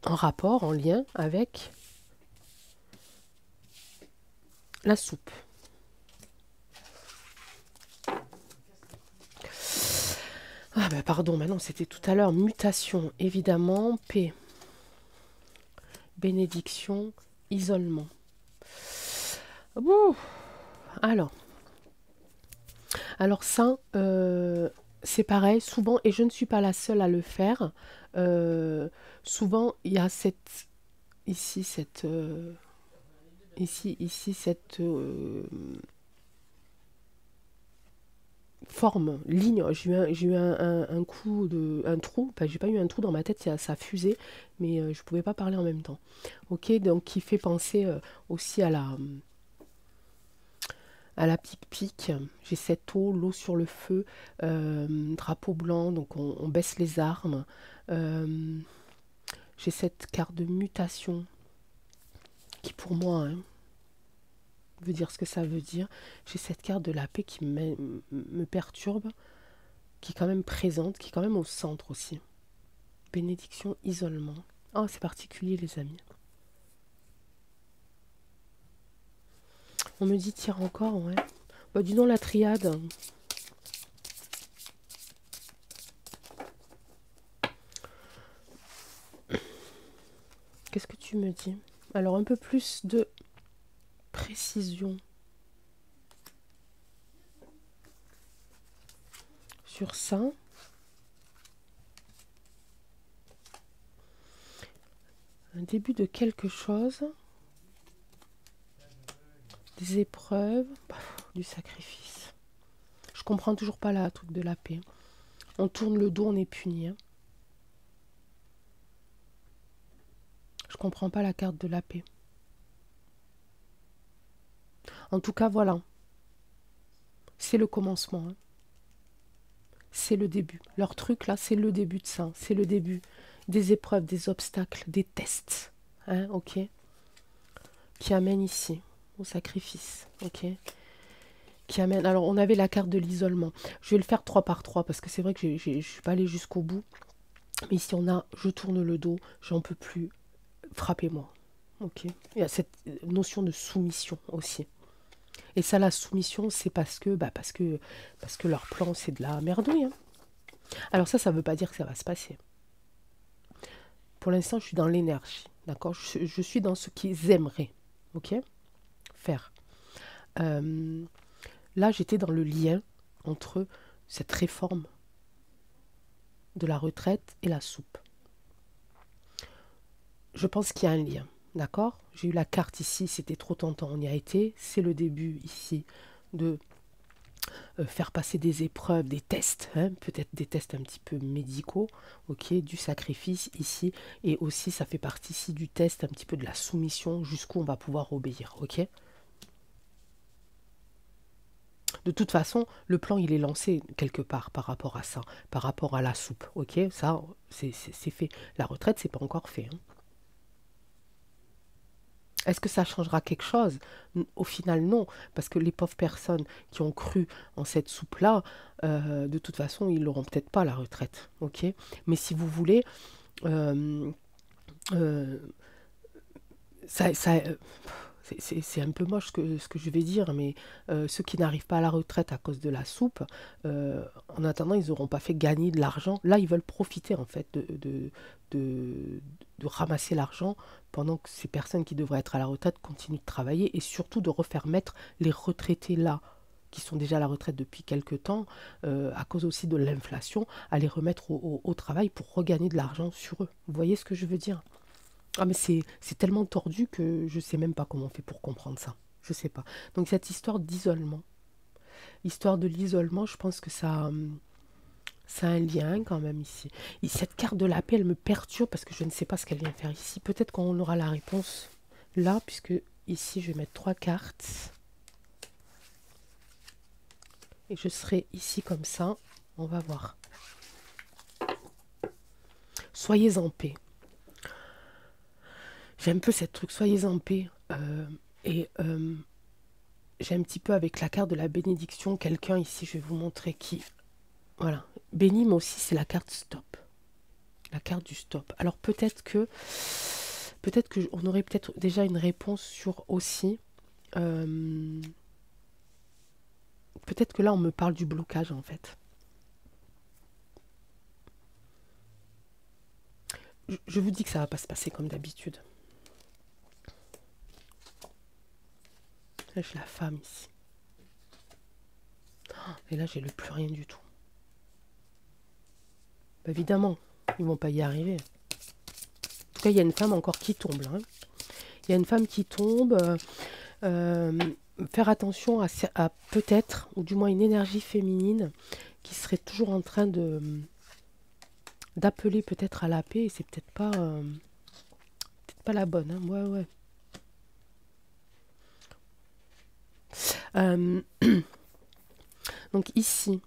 en rapport, en lien avec la soupe? Ah bah pardon, maintenant c'était tout à l'heure. Mutation, évidemment. P. Bénédiction, isolement. Bon, alors. Alors ça, c'est pareil, souvent, et je ne suis pas la seule à le faire. Souvent, il y a cette... Ici, cette... ici, cette... forme, ligne. J'ai eu un coup un trou. Enfin, j'ai pas eu un trou dans ma tête, ça a fusé, mais je pouvais pas parler en même temps. Ok, donc qui fait penser aussi à la pique-pique. J'ai cette eau, l'eau sur le feu, drapeau blanc, donc on baisse les armes. Euh, j'ai cette carte de mutation qui pour moi, hein, veut dire ce que ça veut dire. J'ai cette carte de la paix qui me perturbe, qui est quand même présente, qui est quand même au centre aussi. Bénédiction, isolement. Oh, c'est particulier les amis. On me dit tire encore, ouais. Bah, dis donc la triade. Qu'est-ce que tu me dis? Alors, un peu plus de précision sur ça. Un début de quelque chose. Des épreuves. Du sacrifice. Je comprends toujours pas la truc de la paix. On tourne le dos, on est puni. Hein. Je comprends pas la carte de la paix. En tout cas, voilà. C'est le commencement. Hein. C'est le début. Leur truc, là, c'est le début de ça. C'est le début des épreuves, des obstacles, des tests. Hein, ok. Qui amène ici, au sacrifice. Ok. Qui amène... Alors, on avait la carte de l'isolement. Je vais le faire 3 par 3 parce que c'est vrai que je ne suis pas allée jusqu'au bout. Mais ici, on a je tourne le dos, j'en peux plus. Frappez-moi. Ok. Il y a cette notion de soumission aussi. Et ça, la soumission, c'est parce que leur plan, c'est de la merdouille. Hein. Alors ça veut pas dire que ça va se passer. Pour l'instant, je suis dans l'énergie, d'accord, je suis dans ce qu'ils aimeraient, ok, faire. Là, j'étais dans le lien entre cette réforme de la retraite et la soupe. Je pense qu'il y a un lien, d'accord. J'ai eu la carte ici, c'était trop tentant, on y a été. C'est le début ici de faire passer des épreuves, des tests, hein, peut-être des tests un petit peu médicaux, ok, du sacrifice ici, et aussi ça fait partie ici du test un petit peu de la soumission, jusqu'où on va pouvoir obéir, ok. De toute façon, le plan il est lancé quelque part par rapport à ça, par rapport à la soupe, ok, ça c'est fait. La retraite c'est pas encore fait, hein. Est-ce que ça changera quelque chose? Au final, non, parce que les pauvres personnes qui ont cru en cette soupe-là, de toute façon, ils n'auront peut-être pas la retraite, ok. Mais si vous voulez, euh, euh, ça, c'est un peu moche ce que je vais dire, mais ceux qui n'arrivent pas à la retraite à cause de la soupe, en attendant, ils n'auront pas fait gagner de l'argent. Là, ils veulent profiter en fait de, de ramasser l'argent pendant que ces personnes qui devraient être à la retraite continuent de travailler et surtout de refaire mettre les retraités là qui sont déjà à la retraite depuis quelques temps, à cause aussi de l'inflation, à les remettre au travail pour regagner de l'argent sur eux. Vous voyez ce que je veux dire? Ah mais c'est tellement tordu que je sais même pas comment on fait pour comprendre ça. Je sais pas. Donc cette histoire d'isolement, histoire de l'isolement, je pense que ça a un lien quand même ici. Et cette carte de la paix, elle me perturbe parce que je ne sais pas ce qu'elle vient faire ici. Peut-être qu'on aura la réponse là, puisque ici je vais mettre 3 cartes. Et je serai ici comme ça. On va voir. Soyez en paix. J'ai un peu cette truc, soyez en paix. Et j'ai un petit peu avec la carte de la bénédiction, quelqu'un ici, je vais vous montrer qui. Voilà. Béni, mais aussi c'est la carte stop. La carte du stop. Alors peut-être que on aurait peut-être déjà une réponse sur aussi. Peut-être que là on me parle du blocage en fait. Je vous dis que ça va pas se passer comme d'habitude. Là j'ai la femme ici. Et là j'ai le plus rien du tout. Bah, évidemment, ils vont pas y arriver. En tout cas, il y a une femme encore qui tombe. Hein. Il y a une femme qui tombe. Faire attention à peut-être, ou du moins une énergie féminine qui serait toujours en train d'appeler peut-être à la paix. Et c'est peut-être pas la bonne. Hein. Ouais, ouais. Donc ici,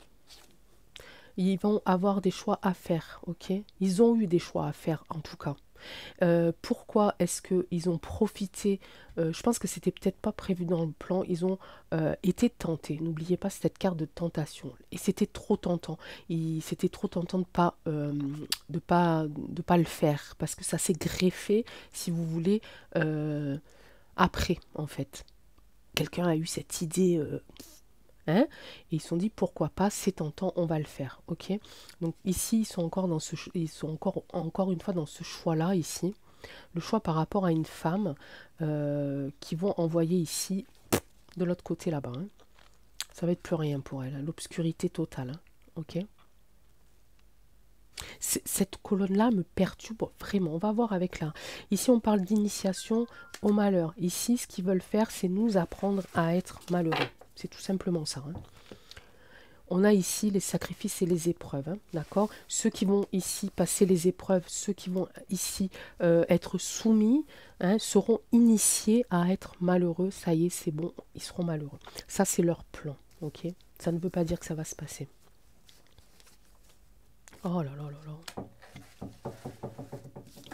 ils vont avoir des choix à faire, ok? Ils ont eu des choix à faire, en tout cas. Pourquoi est-ce qu'ils ont profité? Je pense que c'était peut-être pas prévu dans le plan. Ils ont été tentés. N'oubliez pas cette carte de tentation. Et c'était trop tentant. C'était trop tentant de pas le faire. Parce que ça s'est greffé, si vous voulez, après, en fait. quelqu'un a eu cette idée, hein, et ils se sont dit pourquoi pas, c'est tentant, on va le faire, ok. Donc ici ils sont encore dans ce, ils sont encore une fois dans ce choix là ici, le choix par rapport à une femme qui vont envoyer ici de l'autre côté là-bas, hein. Ça va être plus rien pour elle, hein, l'obscurité totale, hein, ok. Cette colonne-là me perturbe vraiment. On va voir avec là. Ici, on parle d'initiation au malheur. Ici, ce qu'ils veulent faire, c'est nous apprendre à être malheureux. C'est tout simplement ça, hein. On a ici les sacrifices et les épreuves, hein, d'accord. Ceux qui vont ici passer les épreuves, ceux qui vont ici être soumis, hein, seront initiés à être malheureux. Ça y est, c'est bon, ils seront malheureux. Ça, c'est leur plan, ok. Ça ne veut pas dire que ça va se passer. Oh là là là là.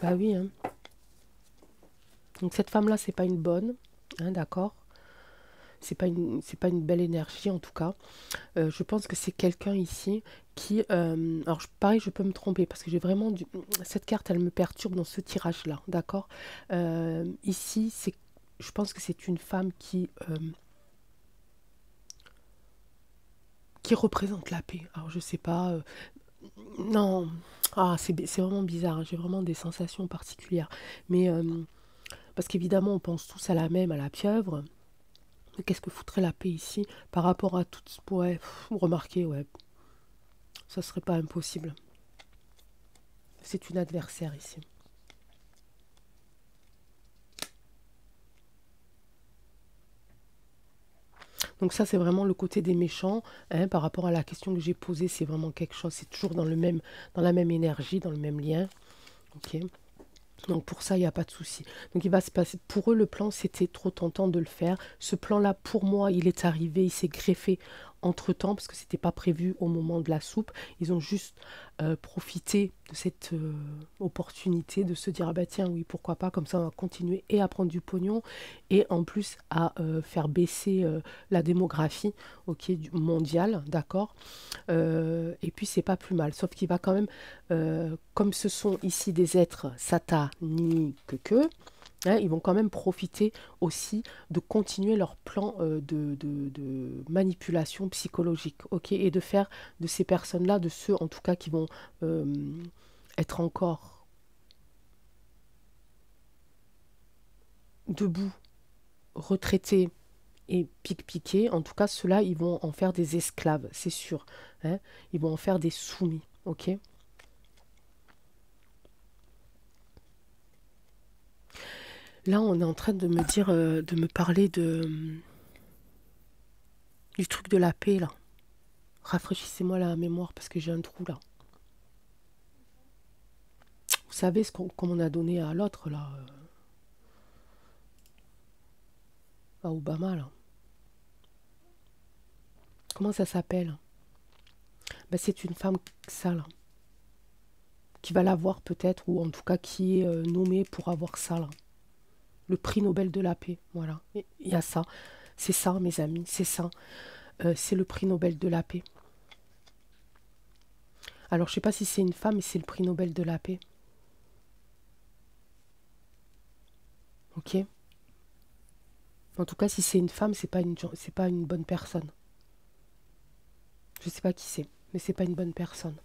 Bah oui, hein. Donc cette femme-là, c'est pas une bonne, hein, d'accord. C'est pas une belle énergie en tout cas. Je pense que c'est quelqu'un ici qui... alors pareil, je peux me tromper parce que j'ai vraiment... Cette carte, elle me perturbe dans ce tirage-là, d'accord. Ici, je pense que c'est une femme qui représente la paix. Alors je sais pas... non, ah, c'est vraiment bizarre, hein. J'ai vraiment des sensations particulières. Mais parce qu'évidemment, on pense tous à la même, à la pieuvre. Mais qu'est-ce que foutrait la paix ici par rapport à toutes... Ouais, remarquez, ouais, ça serait pas impossible. C'est une adversaire ici. Donc ça, c'est vraiment le côté des méchants, hein, par rapport à la question que j'ai posée. C'est vraiment quelque chose, c'est toujours dans la même énergie, dans le même lien. Ok. Donc pour ça, il n'y a pas de souci. Donc il va se passer, pour eux, le plan, c'était trop tentant de le faire. Ce plan-là, pour moi, il est arrivé, il s'est greffé entre-temps, parce que c'était pas prévu au moment de la soupe. Ils ont juste profité de cette opportunité de se dire, ah bah tiens, oui, pourquoi pas, comme ça on va continuer et à prendre du pognon, et en plus à faire baisser la démographie, ok, mondiale, d'accord. Et puis c'est pas plus mal, sauf qu'il va quand même, comme ce sont ici des êtres sataniques, hein, ils vont quand même profiter aussi de continuer leur plan de manipulation psychologique, ok, et de faire de ces personnes-là, de ceux en tout cas qui vont être encore debout, retraités et piqués, en tout cas ceux-là, ils vont en faire des esclaves, c'est sûr, hein, ils vont en faire des soumis, ok. Là, on est en train de me dire, de me parler du truc de la paix, là. Rafraîchissez-moi la mémoire parce que j'ai un trou, là. Vous savez ce qu'on a donné à l'autre, là, à Obama, là. Comment ça s'appelle? Ben, c'est une femme, ça, là, qui va l'avoir peut-être, ou en tout cas qui est nommée pour avoir ça, là. Le prix Nobel de la paix, voilà. Il y a ça. C'est ça, mes amis, c'est ça. C'est le prix Nobel de la paix. Alors, je sais pas si c'est une femme, mais c'est le prix Nobel de la paix. Ok? En tout cas, si c'est une femme, c'est pas une bonne personne. Je sais pas qui c'est, mais c'est pas une bonne personne.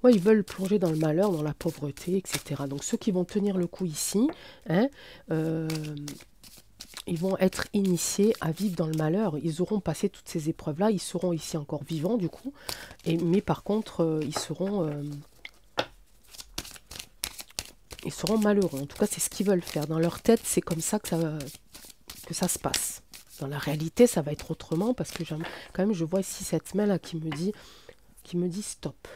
Ouais, ils veulent plonger dans le malheur, dans la pauvreté, etc. Donc ceux qui vont tenir le coup ici, hein, ils vont être initiés à vivre dans le malheur. Ils auront passé toutes ces épreuves-là, ils seront ici encore vivants du coup, mais par contre, ils seront malheureux. En tout cas, c'est ce qu'ils veulent faire. Dans leur tête, c'est comme ça que ça se passe. Dans la réalité, ça va être autrement parce que quand même, je vois ici cette main là qui me dit stop.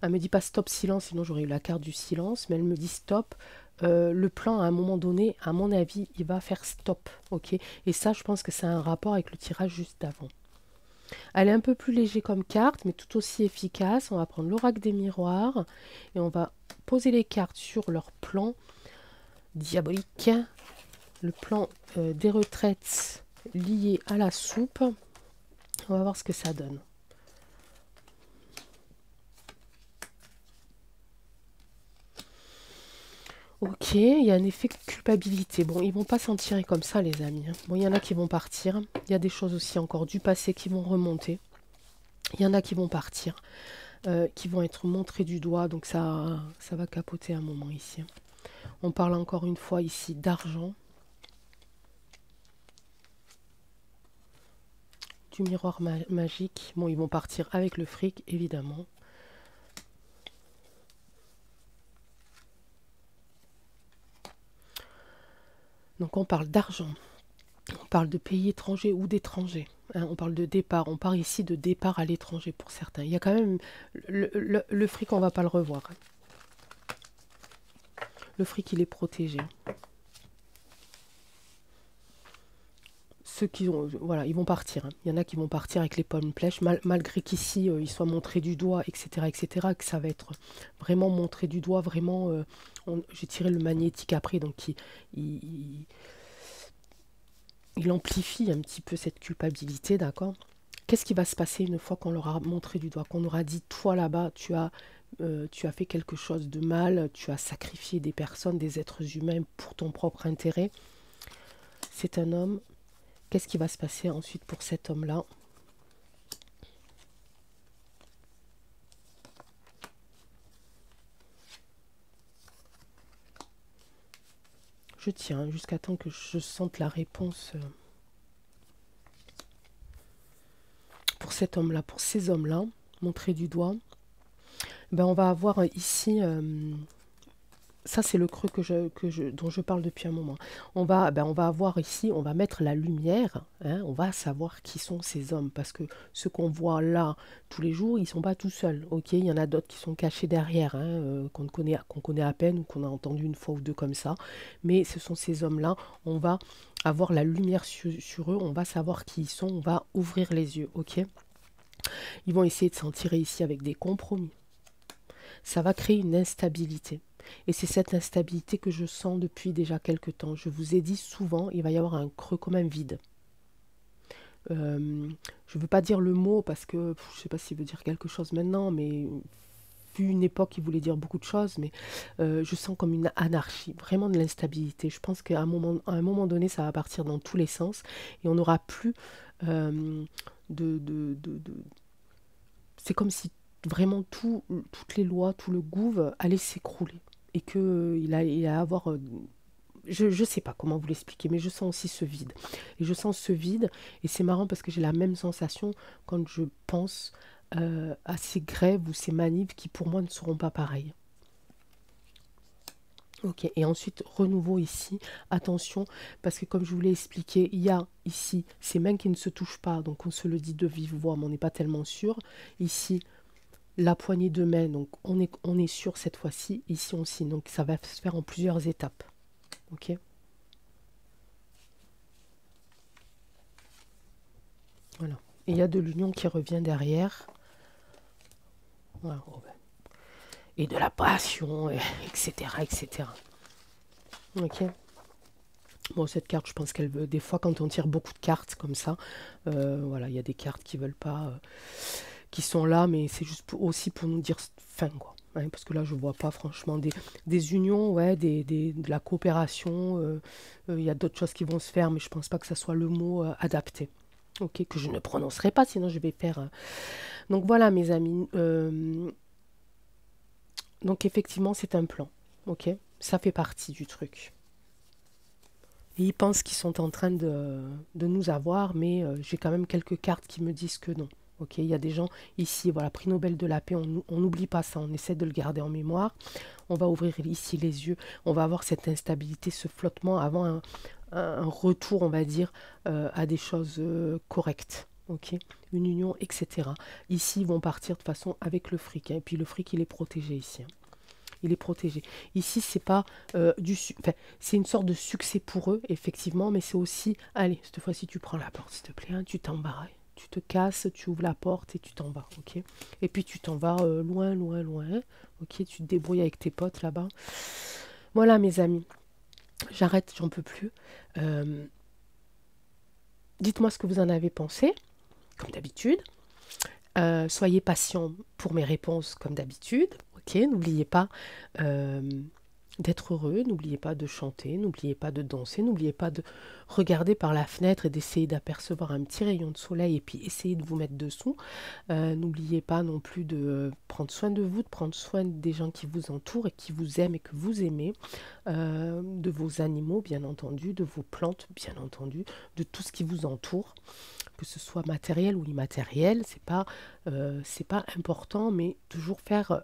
Elle me dit pas stop silence, sinon j'aurais eu la carte du silence, mais elle me dit stop. Le plan, à un moment donné, à mon avis, il va faire stop, ok. Et ça, je pense que c'est un rapport avec le tirage juste avant. Elle est un peu plus léger comme carte, mais tout aussi efficace. On va prendre l'oracle des miroirs et on va poser les cartes sur leur plan diabolique, le plan des retraites liées à la soupe. On va voir ce que ça donne. Ok, il y a un effet de culpabilité. Bon, ils vont pas s'en tirer comme ça, les amis, hein. Bon, il y en a qui vont partir. Il y a des choses aussi encore du passé qui vont remonter. Il y en a qui vont partir, qui vont être montrés du doigt. Donc ça va capoter un moment ici, hein. On parle encore une fois ici d'argent. Du miroir magique. Bon, ils vont partir avec le fric, évidemment. Donc on parle d'argent. On parle de pays étrangers ou d'étrangers, hein. On parle de départ. On parle ici de départ à l'étranger pour certains. Il y a quand même... Le fric, on ne va pas le revoir, hein. Le fric, il est protégé. Ceux qui ont... Voilà, ils vont partir, hein. Il y en a qui vont partir avec les pommes plèches, malgré qu'ici, ils soient montrés du doigt, etc., etc., que ça va être vraiment montré du doigt, vraiment... j'ai tiré le magnétique après, donc il amplifie un petit peu cette culpabilité, d'accord? Qu'est-ce qui va se passer une fois qu'on leur a montré du doigt, qu'on aura dit, toi là-bas, tu as fait quelque chose de mal, tu as sacrifié des personnes, des êtres humains pour ton propre intérêt. C'est un homme. Qu'est-ce qui va se passer ensuite pour cet homme-là? Je tiens jusqu'à temps que je sente la réponse pour cet homme-là, pour ces hommes-là, montrés du doigt. Ben, on va avoir ici... ça, c'est le creux dont je parle depuis un moment. On va avoir ici, on va mettre la lumière, hein, on va savoir qui sont ces hommes, parce que ceux qu'on voit là tous les jours, ils ne sont pas tout seuls. Ok, il y en a d'autres qui sont cachés derrière, hein, qu'on connaît à peine ou qu'on a entendu une fois ou deux comme ça. Mais ce sont ces hommes-là, on va avoir la lumière sur eux, on va savoir qui ils sont, on va ouvrir les yeux. Ok, ils vont essayer de s'en tirer ici avec des compromis. Ça va créer une instabilité. Et c'est cette instabilité que je sens depuis déjà quelques temps. Je vous ai dit souvent, il va y avoir un creux comme un vide. Je ne veux pas dire le mot parce que je ne sais pas s'il veut dire quelque chose maintenant, mais vu une époque, il voulait dire beaucoup de choses, mais je sens comme une anarchie, vraiment de l'instabilité. Je pense qu'à un moment donné, ça va partir dans tous les sens et on n'aura plus c'est comme si vraiment toutes les lois, tout le gouv allait s'écrouler et qu'il allait avoir... je ne sais pas comment vous l'expliquer, mais je sens aussi ce vide. Et je sens ce vide, et c'est marrant parce que j'ai la même sensation quand je pense à ces grèves ou ces manifs qui pour moi ne seront pas pareilles. Ok, et ensuite, renouveau ici, attention, parce que comme je vous l'ai expliqué, il y a ici ces mains qui ne se touchent pas, donc on se le dit de vive voix, mais on n'est pas tellement sûr. Ici, la poignée de main, donc on est sûr cette fois-ci, ici on signe, donc ça va se faire en plusieurs étapes. Ok. Voilà. Et il y a de l'union qui revient derrière. Voilà. Et de la passion, etc., etc. Ok. Bon, cette carte, je pense qu'elle veut... Des fois, quand on tire beaucoup de cartes comme ça, voilà, il y a des cartes qui veulent pas... qui sont là, mais c'est juste aussi pour nous dire fin, quoi. Hein, parce que là, je vois pas franchement des unions, ouais, de la coopération. Il y a d'autres choses qui vont se faire, mais je pense pas que ça soit le mot adapté. Ok, que je ne prononcerai pas, sinon je vais faire... Donc voilà, mes amis. Donc effectivement, c'est un plan. Ok, ça fait partie du truc. Et ils pensent qu'ils sont en train de nous avoir, mais j'ai quand même quelques cartes qui me disent que non. Ok, il y a des gens ici, voilà, prix Nobel de la paix, on n'oublie pas ça, on essaie de le garder en mémoire. On va ouvrir ici les yeux, on va avoir cette instabilité, ce flottement avant un retour, on va dire, à des choses correctes. Ok, une union, etc. Ici, ils vont partir de façon avec le fric, hein, et puis le fric, il est protégé ici, hein. Il est protégé. Ici, c'est pas enfin, c'est une sorte de succès pour eux, effectivement, mais c'est aussi, allez, cette fois-ci, tu prends la porte, s'il te plaît, hein, tu t'en vas, tu te casses, tu ouvres la porte et tu t'en vas, ok? Et puis tu t'en vas loin, loin, loin, ok? Tu te débrouilles avec tes potes là-bas. Voilà, mes amis, j'arrête, j'en peux plus. Dites-moi ce que vous en avez pensé, comme d'habitude. Soyez patient pour mes réponses, comme d'habitude. Ok, n'oubliez pas d'être heureux, n'oubliez pas de chanter, n'oubliez pas de danser, n'oubliez pas de regarder par la fenêtre et d'essayer d'apercevoir un petit rayon de soleil et puis essayer de vous mettre dessous. N'oubliez pas non plus de prendre soin de vous, de prendre soin des gens qui vous entourent et qui vous aiment et que vous aimez, de vos animaux bien entendu, de vos plantes bien entendu, de tout ce qui vous entoure, que ce soit matériel ou immatériel, c'est pas important, mais toujours faire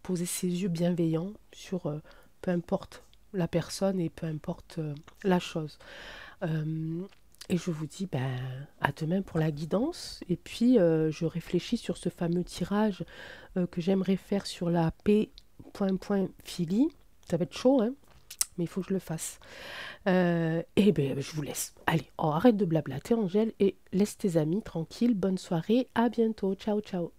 poser ses yeux bienveillants sur peu importe la personne et peu importe la chose. Euh, et je vous dis ben, à demain pour la guidance. Et puis, je réfléchis sur ce fameux tirage que j'aimerais faire sur la P. Philly. Ça va être chaud, hein, mais il faut que je le fasse. Et ben, je vous laisse. Allez, arrête de blablater, Angèle, et laisse tes amis tranquilles. Bonne soirée. À bientôt. Ciao, ciao.